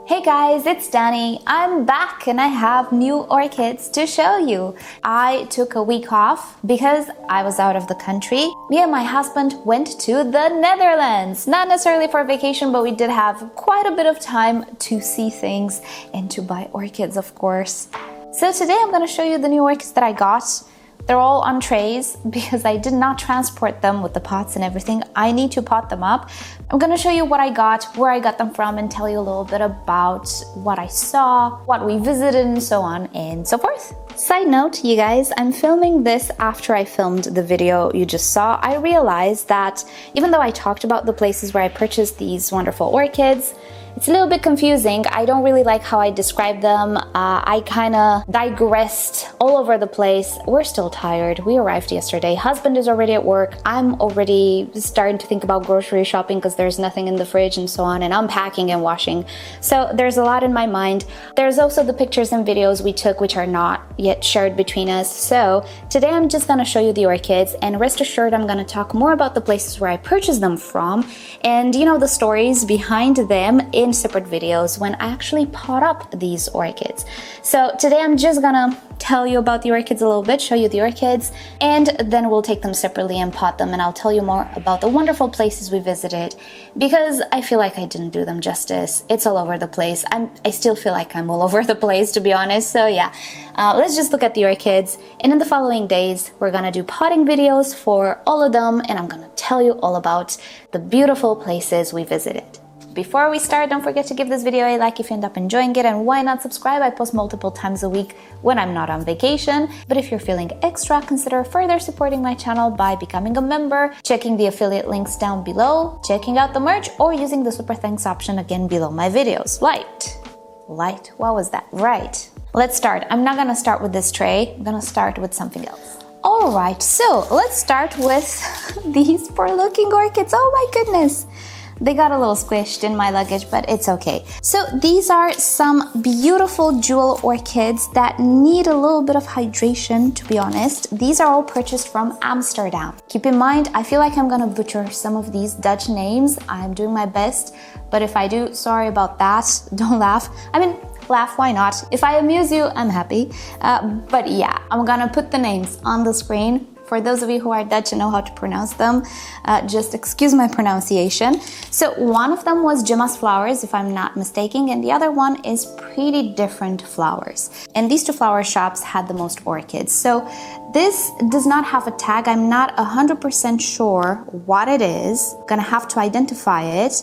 Hey guys, it's Danny. I'm back and I have new orchids to show you. I took a week off because I was out of the country. Me and my husband went to the Netherlands. Not necessarily for a vacation, but we did have quite a bit of time to see things and to buy orchids, of course. So today I'm going to show you the new orchids that I got. They're all on trays because I did not transport them with the pots and everything. I need to pot them up. I'm gonna show you what I got, where I got them from, and tell you a little bit about what I saw, what we visited, and so on and so forth. Side note, you guys, I'm filming this after I filmed the video you just saw. I realized that even though I talked about the places where I purchased these wonderful orchids, it's a little bit confusing. I don't really like how I describe them. I kind of digressed all over the place. We're still tired. We arrived yesterday. Husband is already at work. I'm already starting to think about grocery shopping because there's nothing in the fridge and so on, and unpacking and washing. So there's a lot in my mind. There's also the pictures and videos we took which are not yet shared between us. So today I'm just going to show you the orchids, and rest assured I'm going to talk more about the places where I purchased them from and, you know, the stories behind them in separate videos when I actually pot up these orchids. So today I'm just gonna tell you about the orchids a little bit, show you the orchids, and then we'll take them separately and pot them, and I'll tell you more about the wonderful places we visited because I feel like I didn't do them justice. It's all over the place. I still feel like I'm all over the place, to be honest. So yeah, let's just look at the orchids, and in the following days we're gonna do potting videos for all of them, and I'm gonna tell you all about the beautiful places we visited. Before we start, don't forget to give this video a like if you end up enjoying it, and why not subscribe? I post multiple times a week when I'm not on vacation. But if you're feeling extra, consider further supporting my channel by becoming a member, checking the affiliate links down below, checking out the merch, or using the super thanks option again below my videos. Light, what was that? Right. Let's start. I'm not gonna start with this tray. I'm gonna start with something else. All right, so let's start with these poor looking orchids. Oh my goodness. They got a little squished in my luggage, but it's okay. So these are some beautiful jewel orchids that need a little bit of hydration, to be honest. These are all purchased from Amsterdam. Keep in mind, I feel like I'm gonna butcher some of these Dutch names. I'm doing my best, but if I do, sorry about that. Don't laugh. I mean, laugh, why not? If I amuse you, I'm happy. But yeah, I'm gonna put the names on the screen. For those of you who are Dutch and know how to pronounce them, just excuse my pronunciation. So one of them was Gemma's Flowers, if I'm not mistaken, and the other one is Pretty Different Flowers. And these two flower shops had the most orchids. So this does not have a tag. I'm not 100% sure what it is. Gonna have to identify it.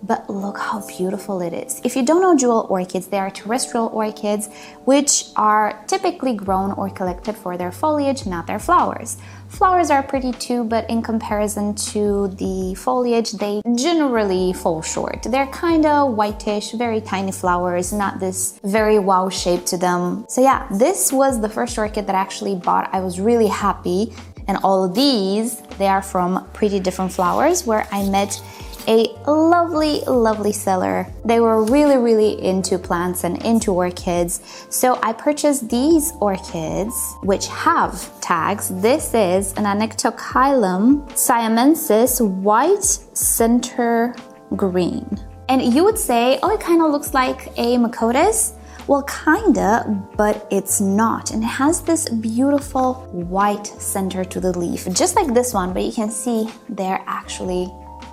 But look how beautiful it is. If you don't know jewel orchids, they are terrestrial orchids which are typically grown or collected for their foliage, not their flowers. Flowers are pretty too, but in comparison to the foliage, they generally fall short. They're kind of whitish, very tiny flowers, not this very wow shape to them. So yeah, this was the first orchid that I actually bought. I was really happy. And all of these, they are from Pretty Different Flowers, where I met a lovely seller. They were really into plants and into orchids. So I purchased these orchids, which have tags. This is an Anoectochilus Siamensis white center green. And you would say, oh, it kind of looks like a Macotis. Well, kinda, but it's not. And it has this beautiful white center to the leaf, just like this one, but you can see they're actually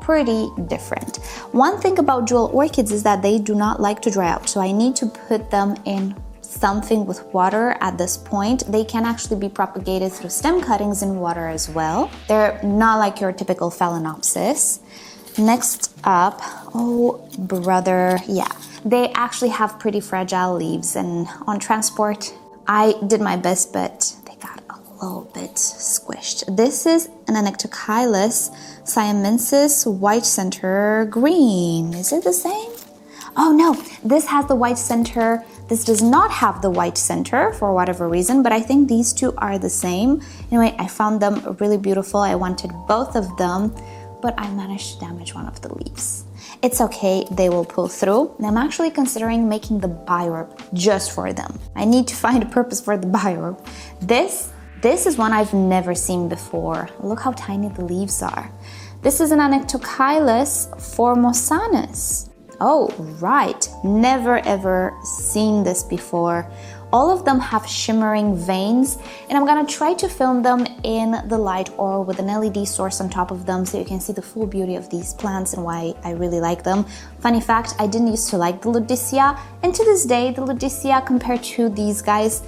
pretty different. One thing about jewel orchids is that they do not like to dry out, so I need to put them in something with water at this point. They can actually be propagated through stem cuttings in water as well. They're not like your typical Phalaenopsis. Next up, oh brother, yeah. They actually have pretty fragile leaves, and on transport, I did my best, but they got a little bit squished. This is an Anoectochilus Siamensis white center green. Is it the same? Oh no, this has the white center. This does not have the white center for whatever reason, but I think these two are the same. Anyway, I found them really beautiful. I wanted both of them, but I managed to damage one of the leaves. It's okay, they will pull through. And I'm actually considering making the biorb just for them. I need to find a purpose for the biorb. This is one I've never seen before. Look how tiny the leaves are. This is an Anoectochilus formosanus. Oh, right. Never ever seen this before. All of them have shimmering veins, and I'm gonna try to film them in the light or with an LED source on top of them so you can see the full beauty of these plants and why I really like them. Funny fact, I didn't used to like the Ludicea, and to this day, the Ludicea compared to these guys,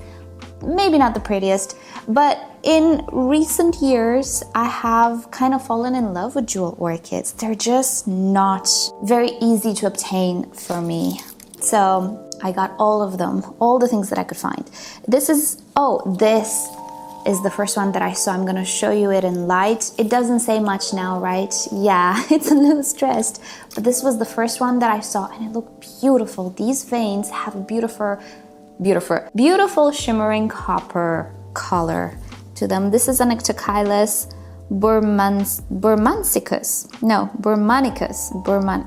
maybe not the prettiest, but in recent years, I have kind of fallen in love with jewel orchids. They're just not very easy to obtain for me. So I got all of them, all the things that I could find. This is the first one that I saw. I'm gonna show you it in light. It doesn't say much now, right? Yeah, it's a little stressed, but this was the first one that I saw and it looked beautiful. These veins have a beautiful shimmering copper color to them. This is Anoectochilus burmanicus.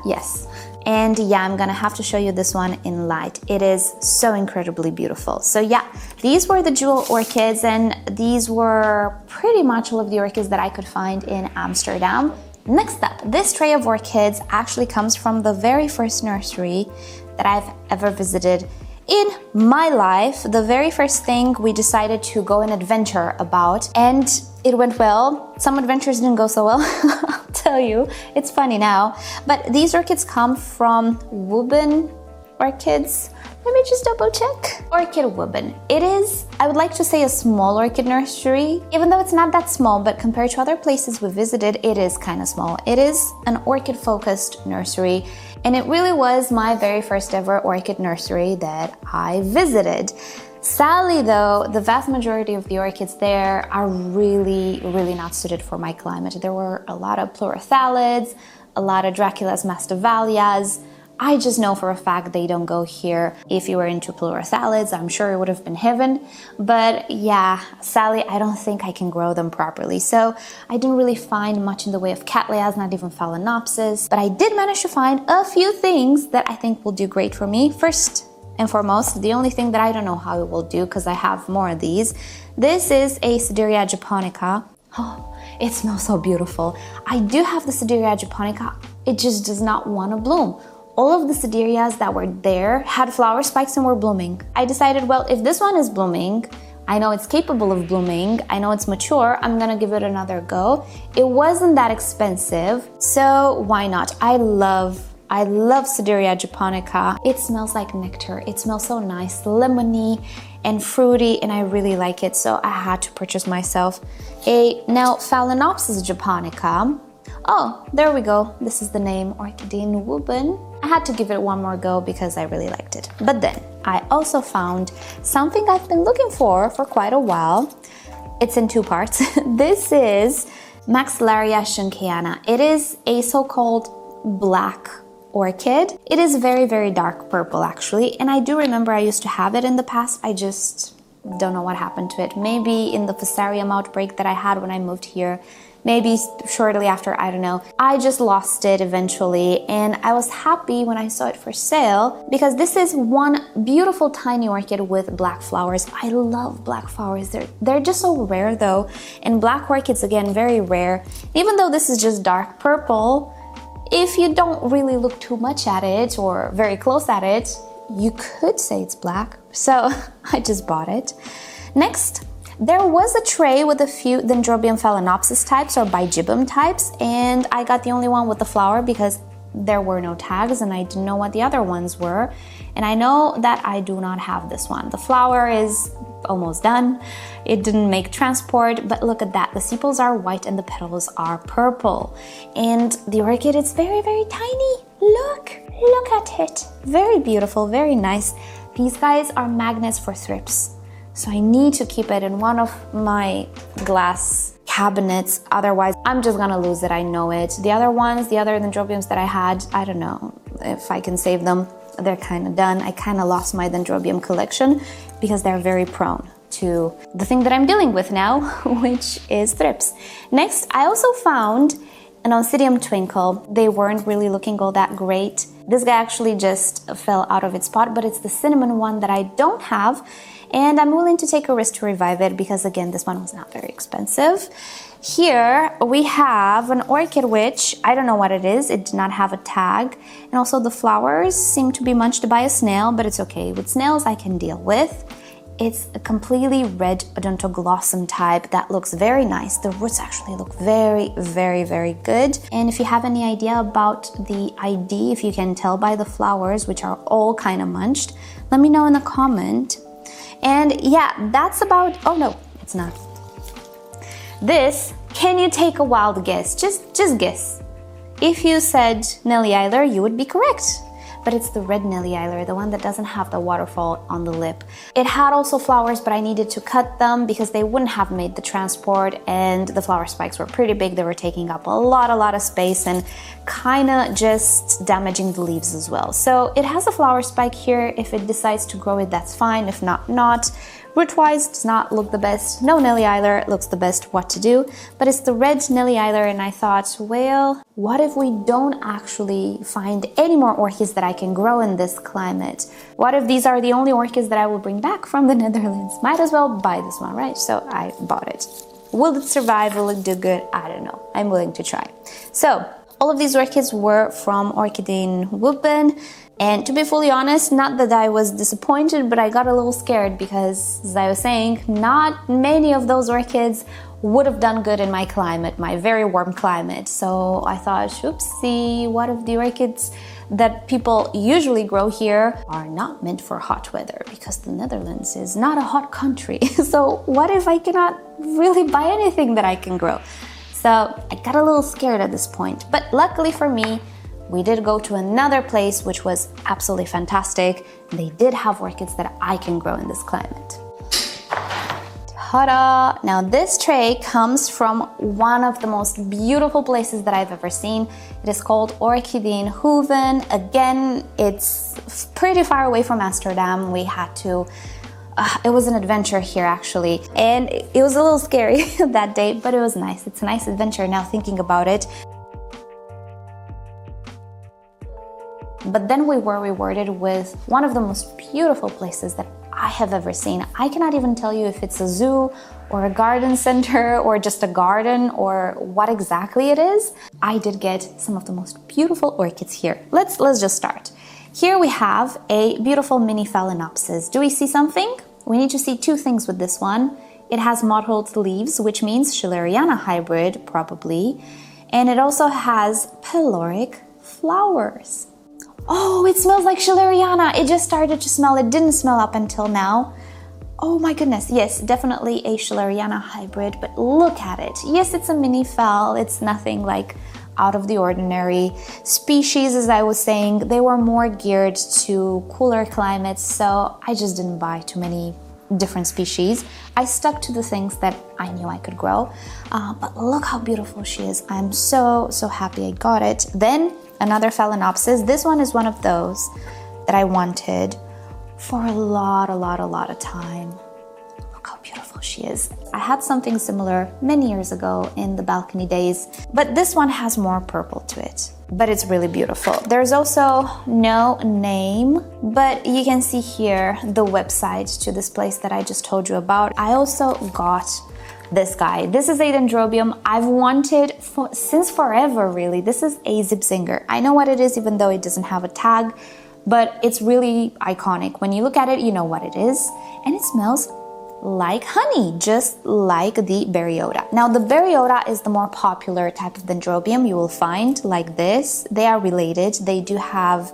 Yes. And yeah, I'm gonna have to show you this one in light. It is so incredibly beautiful. So yeah, these were the jewel orchids, and these were pretty much all of the orchids that I could find in Amsterdam. Next up, this tray of orchids actually comes from the very first nursery that I've ever visited in my life. The very first thing we decided to go and adventure about, and it went well. Some adventures didn't go so well, I'll tell you. It's funny now. But these orchids come from Woeben Orchids. Let me just double check. Orchid Woeben. It is, I would like to say, a small orchid nursery, even though it's not that small, but compared to other places we visited, it is kind of small. It is an orchid-focused nursery, and it really was my very first ever orchid nursery that I visited. Sadly though, the vast majority of the orchids there are really not suited for my climate. There were a lot of pleurothalids, a lot of Draculas mastivalias. I just know for a fact they don't go here. If you were into pleurothalids, I'm sure it would have been heaven. But yeah, sadly, I don't think I can grow them properly. So I didn't really find much in the way of Cattleyas, not even Phalaenopsis. But I did manage to find a few things that I think will do great for me. First and foremost, the only thing that I don't know how it will do, because I have more of these. This is a Sedirea japonica. Oh, it smells so beautiful. I do have the Sedirea japonica. It just does not want to bloom. All of the Sedereas that were there had flower spikes and were blooming. I decided, well, if this one is blooming, I know it's capable of blooming, I know it's mature, I'm gonna give it another go. It wasn't that expensive, so why not? I love Sedirea japonica. It smells like nectar. It smells so nice, lemony and fruity, and I really like it, so I had to purchase myself now Phalaenopsis japonica. Oh, there we go. This is the name, Orchideeën Hoeve. I had to give it one more go because I really liked it. But then I also found something I've been looking for quite a while. It's in two parts. This is Maxillaria schunkeana. It is a so-called black orchid. It is very dark purple actually, and I do remember I used to have it in the past. I just don't know what happened to it. Maybe in the Fusarium outbreak that I had when I moved here, maybe shortly after, I don't know. I just lost it eventually, and I was happy when I saw it for sale because this is one beautiful tiny orchid with black flowers. I love black flowers. They're just so rare though, and black orchids, again, very rare. Even though this is just dark purple, if you don't really look too much at it or very close at it, you could say it's black. So I just bought it. Next, there was a tray with a few Dendrobium Phalaenopsis types or Bigibbum types, and I got the only one with the flower because there were no tags and I didn't know what the other ones were. And I know that I do not have this one. The flower is almost done. It didn't make transport, but look at that. The sepals are white and the petals are purple. And the orchid is very tiny. Look at it. Very beautiful, very nice. These guys are magnets for thrips. So I need to keep it in one of my glass cabinets. Otherwise, I'm just gonna lose it, I know it. The other ones, the other Dendrobiums that I had, I don't know if I can save them. They're kind of done. I kind of lost my Dendrobium collection because they're very prone to the thing that I'm dealing with now, which is thrips. Next, I also found an Oncidium Twinkle. They weren't really looking all that great. This guy actually just fell out of its pot, but it's the cinnamon one that I don't have, and I'm willing to take a risk to revive it because, again, this one was not very expensive. Here we have an orchid which, I don't know what it is, it did not have a tag. And also the flowers seem to be munched by a snail, but it's okay. With snails I can deal with. It's a completely red Odontoglossum type that looks very nice. The roots actually look very, very, very good. And if you have any idea about the ID, if you can tell by the flowers, which are all kind of munched, let me know in the comment. And yeah, that's about, oh no, it's not. This, can you take a wild guess? Just guess. If you said Nelly Eiler, you would be correct. But it's the red Nelly Eiler, the one that doesn't have the waterfall on the lip. It had also flowers, but I needed to cut them because they wouldn't have made the transport, and the flower spikes were pretty big. They were taking up a lot of space and kind of just damaging the leaves as well. So it has a flower spike here. If it decides to grow it, that's fine. If not, not. Root-wise, does not look the best. No Nelly Eiler looks the best. What to do? But it's the red Nelly Eiler, and I thought, well, what if we don't actually find any more orchids that I can grow in this climate? What if these are the only orchids that I will bring back from the Netherlands? Might as well buy this one, right? So I bought it. Will it survive? Will it do good? I don't know. I'm willing to try. So all of these orchids were from Orchideeën Hoeve. And to be fully honest, not that I was disappointed, but I got a little scared because, as I was saying, not many of those orchids would have done good in my climate, my very warm climate. So I thought, oopsie, what if the orchids that people usually grow here are not meant for hot weather, because the Netherlands is not a hot country. So what if I cannot really buy anything that I can grow? So I got a little scared at this point, but luckily for me, we did go to another place which was absolutely fantastic. They did have orchids that I can grow in this climate. Ta-da! Now this tray comes from one of the most beautiful places that I've ever seen. It is called Orchideeën Hoeve. Again, it's pretty far away from Amsterdam. We had to it was an adventure here actually, and it was a little scary that day, but it was nice. It's a nice adventure now thinking about it. But then we were rewarded with one of the most beautiful places that I have ever seen. I cannot even tell you if it's a zoo or a garden center or just a garden or what exactly it is. I did get some of the most beautiful orchids here. Let's just start. Here we have a beautiful mini Phalaenopsis. Do we see something? We need to see two things with this one. It has mottled leaves, which means Schunkeana hybrid, probably. And it also has pyloric flowers. Oh, it smells like Schunkeana. It just started to smell. It didn't smell up until now. Oh my goodness. Yes, definitely a Schunkeana hybrid, but look at it. Yes, it's a mini phal. It's nothing like out of the ordinary. Species, as I was saying, they were more geared to cooler climates, so I just didn't buy too many different species. I stuck to the things that I knew I could grow. But look how beautiful she is. I'm so happy I got it. Then another Phalaenopsis. This one is one of those that I wanted for a lot of time. Look how beautiful she is. I had something similar many years ago in the balcony days, but this one has more purple to it. But it's really beautiful. There's also no name, but you can see here the website to this place that I just told you about. I also got this guy. This is a Dendrobium I've wanted since forever, really. This is a Zip Zinger. I know what it is, even though it doesn't have a tag, but it's really iconic. When you look at it, you know what it is. And it smells like honey, just like the Baryota. Now, the Baryota is the more popular type of Dendrobium you will find, like this. They are related. They do have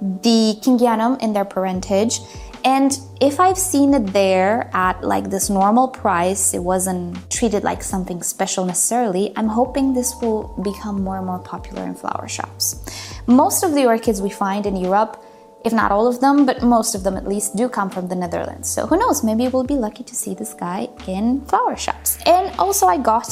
the Kingianum in their parentage. And if I've seen it there at like this normal price, it wasn't treated like something special necessarily, I'm hoping this will become more and more popular in flower shops. Most of the orchids we find in Europe, if not all of them, but most of them at least, do come from the Netherlands. So who knows, maybe we'll be lucky to see this guy in flower shops. And also I got,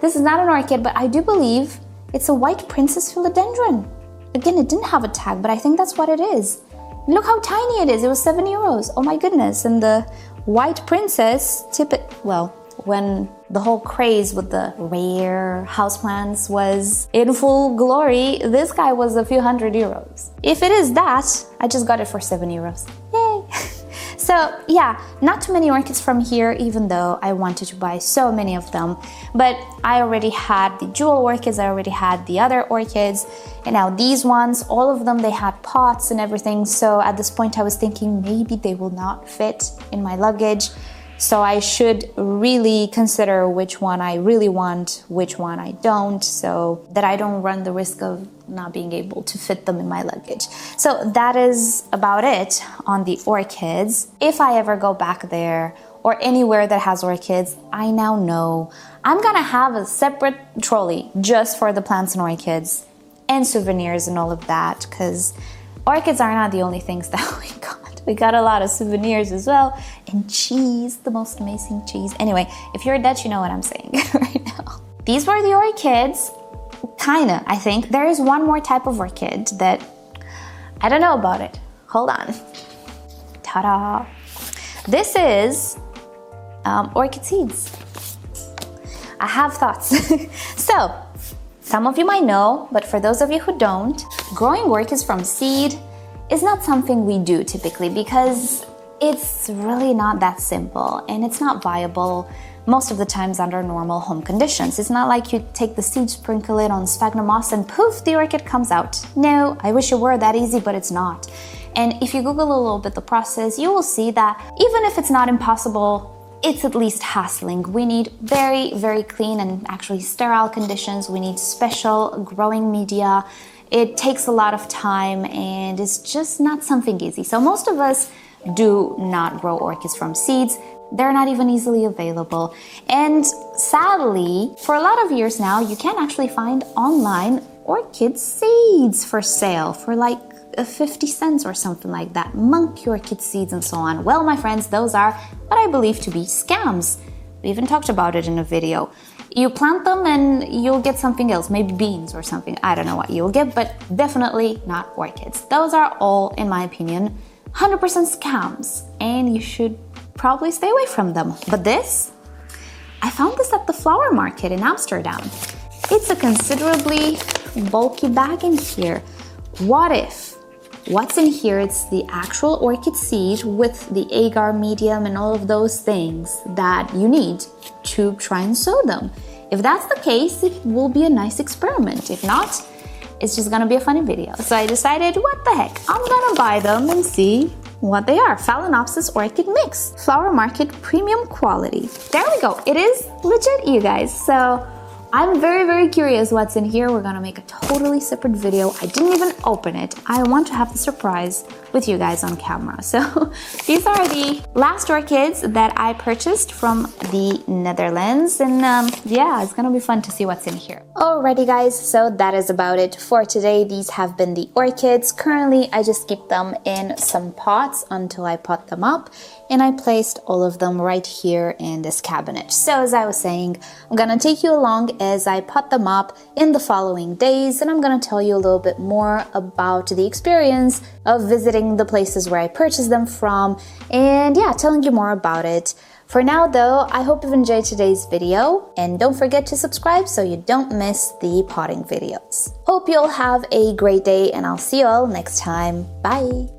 this is not an orchid, but I do believe it's a white princess philodendron. Again, it didn't have a tag, but I think that's what it is. Look how tiny it is. It was €7. Oh my goodness. And the white princess, well, when the whole craze with the rare houseplants was in full glory, this guy was a few €100. If it is that, I just got it for €7. Yay! So yeah, not too many orchids from here, even though I wanted to buy so many of them. But I already had the jewel orchids, I already had the other orchids, and now these ones, all of them, they had pots and everything. So at this point I was thinking maybe they will not fit in my luggage. So I should really consider which one I really want, which one I don't, so that I don't run the risk of not being able to fit them in my luggage. So that is about it on the orchids. If I ever go back there or anywhere that has orchids, I now know I'm gonna have a separate trolley just for the plants and orchids and souvenirs and all of that, because orchids are not the only things that we got. We got a lot of souvenirs as well, and cheese, the most amazing cheese. Anyway, if you're Dutch, you know what I'm saying right now. These were the orchids, kinda, I think. There is one more type of orchid that I don't know about it. Hold on. Ta-da! This is orchid seeds. I have thoughts. So, some of you might know, but for those of you who don't, growing orchids from seed is not something we do typically because it's really not that simple and it's not viable most of the times under normal home conditions. It's not like you take the seed, sprinkle it on sphagnum moss and poof, the orchid comes out. No, I wish it were that easy, but it's not. And if you Google a little bit the process, you will see that even if it's not impossible, it's at least hassling. We need very, very clean and actually sterile conditions. We need special growing media. It takes a lot of time and it's just not something easy. So most of us do not grow orchids from seeds. They're not even easily available. And sadly, for a lot of years now, you can actually find online orchid seeds for sale for like 50 cents or something like that. Monkey orchid seeds and so on. Well, my friends, those are what I believe to be scams. We even talked about it in a video. You plant them and you'll get something else, maybe beans or something. I don't know what you'll get, but definitely not orchids. Those are all, in my opinion, 100% scams, and you should probably stay away from them. But this, I found this at the flower market in Amsterdam. It's a considerably bulky bag in here. What if what's in here, it's the actual orchid seed with the agar medium and all of those things that you need to try and sow them. If that's the case, it will be a nice experiment. If not, it's just gonna be a funny video. So I decided, what the heck, I'm gonna buy them and see what they are. Phalaenopsis orchid mix, flower market premium quality. There we go, it is legit, you guys. So I'm very, very curious what's in here. We're gonna make a totally separate video. I didn't even open it. I want to have the surprise with you guys on camera. So these are the last orchids that I purchased from the Netherlands. And yeah, it's gonna be fun to see what's in here. Alrighty guys, so that is about it for today. These have been the orchids. Currently, I just keep them in some pots until I pot them up. And I placed all of them right here in this cabinet. So as I was saying, I'm gonna take you along as I pot them up in the following days, and I'm gonna tell you a little bit more about the experience of visiting the places where I purchased them from, and yeah, telling you more about it. For now though, I hope you've enjoyed today's video, and don't forget to subscribe so you don't miss the potting videos. Hope you all have a great day, and I'll see you all next time. Bye!